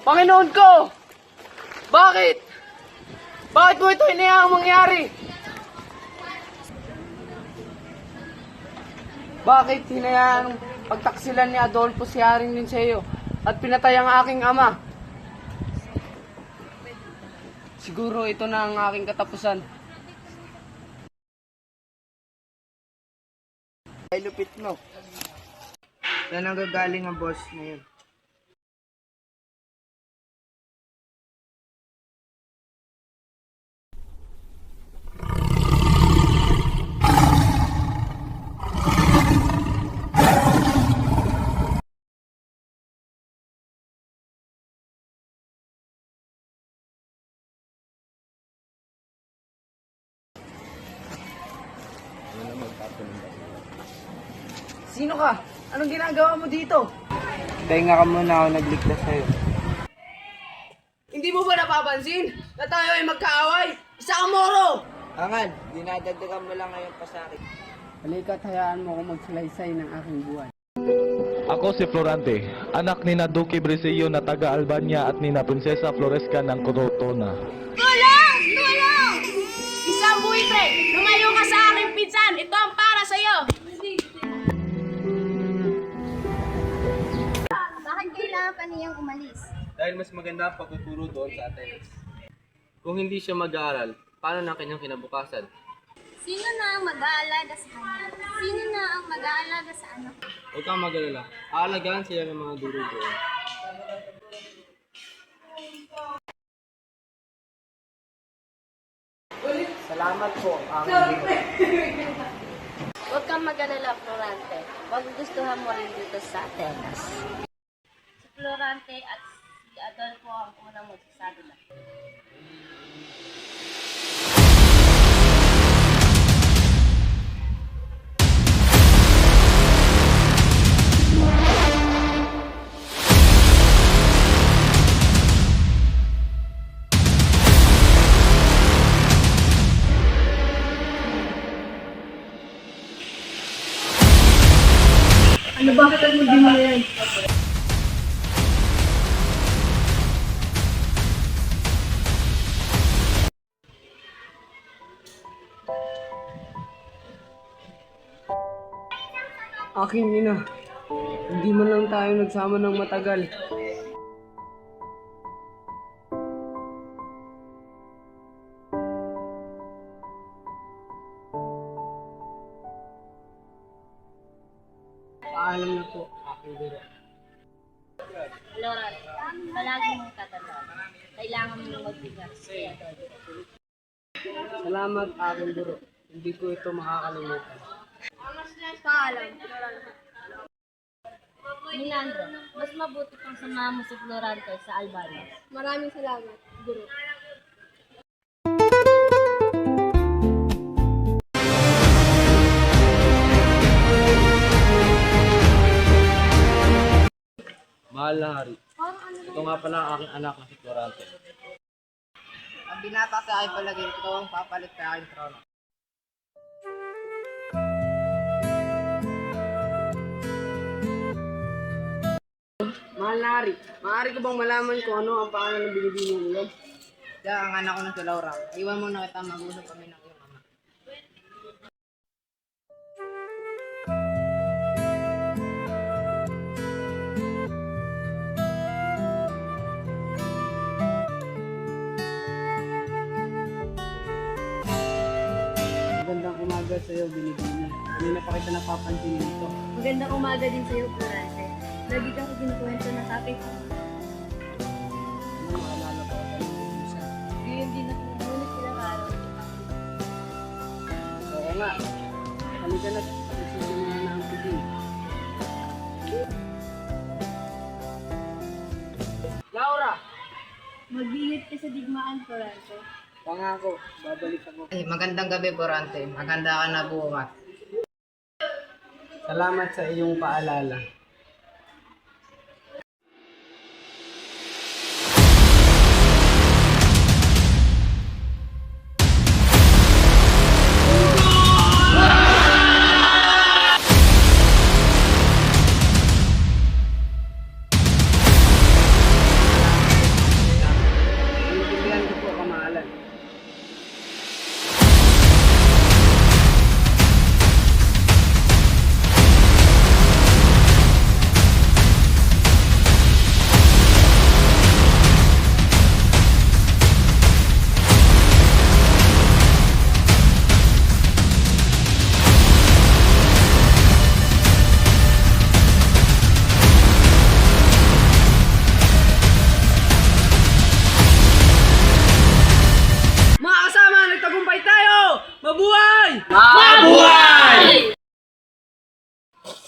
Panginoon ko! Bakit? Bakit mo ito hinayaang mangyari? Bakit hinayaang pagtaksilan ni Adolfo si Haring Linceo at pinatay ang aking ama? Siguro ito na ang aking katapusan. Ay, lupit mo. Saan ang gagaling ang boss na yun? Sino ka? Anong ginagawa mo dito? Tahinga ka muna ako nagligtas sa'yo. Hindi mo ba napapansin na tayo ay magkaaway? Isa ka moro! Angal, dinadagdagan mo lang ngayon pa sa akin. Halika't hayaan mo akong magsalaysay ng aking buhay. Ako si Florante, anak ni na Duque Brisillo na taga Albania at ni na Prinsesa Floresca ng Corotona. Tulong! Tulong! Isang buitre! Lumayo ka sa aking pinsan! Ito ang para sa'yo! Bakit kailangan pa niyang umalis? Dahil mas maganda ang pagtuturo doon sa Atenas. Kung hindi siya mag-aaral, paano na kanyang kinabukasan? Sino na ang mag-aalaga sa kanya? Sino na ang mag-aalaga sa anak? Huwag kang mag-alala. Aalagaan sila ng mga guro doon. Salamat po, ang Huwag kang mag-alala, Florante. Magugustuhan mo rin dito sa Atenas. Si Florante at si Adolfo ang unang magsasabi na. Ano, bakit ang hindi mo yan? Aking ina, hindi man lang tayo nagsama ng matagal. Paalam na po, aking guro. Florante, palagi mong tatandaan. Kailangan mo magbigat si Adolfo. Salamat, aking guro. Hindi ko ito makakalimutan. Paalam, Florante. Milandro, mas mabuti kung samahan mo si Florante sa Albania. Maraming salamat, Guru. Mahal na hari. Ito nga pala ang aking anak na si Florante. Ang binata sa akin palagi, ito ang papalit sa aking trono. Mahal na Hari, maaari ko bang malaman kung ano ang pangalan ng binibini mo yun? Siya ang anak ko na si Laura. Iwan mo na kita mag-usap kami ng iyong ama. Magandang umaga sa iyo, binibini. Kanina pa kita napapansin dito. Magandang umaga din sa iyo, Florante. Lagi kang kinukwento ng aking ama. Ano maalala ko sa isa? Ngayon din ako, ngunit ilang araw. Oo nga. Halika na, isipin mo na ang piging. Laura! Mag-ingat ka sa digmaan, Florante. Pangako, babalik ako. Magandang gabi, Borante. Maganda ka na bukas. Salamat sa iyong paalala.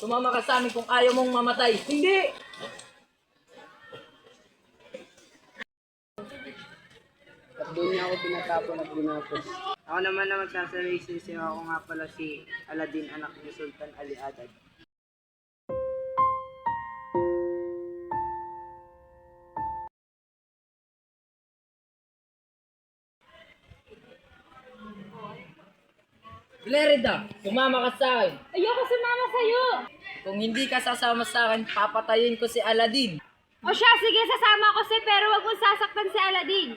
Sumama ka sa amin kung ayaw mong mamatay. Hindi! At doon niya ako pinatapon at ginapos. Ako naman na magsasalaysisi ako nga pala si Aladdin, anak ni Sultan Ali Adad. Glerida, sumama ka sa akin. Ayoko sumama sa'yo! Kung hindi ka sasama sa akin, papatayin ko si Aladdin. O siya, sige, sasama ko siya, pero wag mong sasaktan si Aladdin.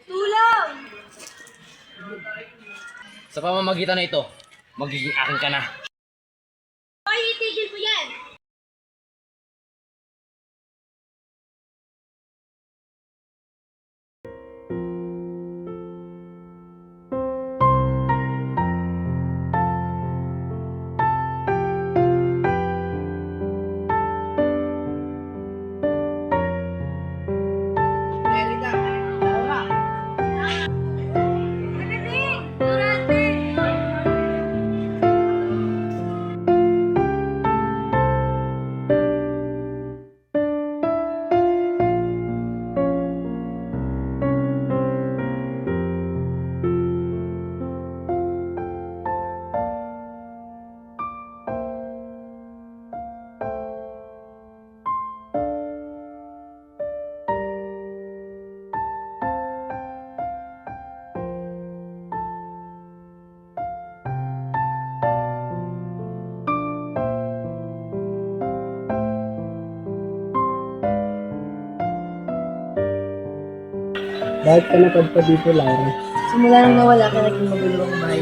Tulong! Sa pamamagitan na ito, magiging akin ka na. Hoy, itigil mo yan! Merida, tama. Aladdin! Durante! Bakit ka napadpa dito, Laura? Simula nang nawala ka, naging magulo ang bahay.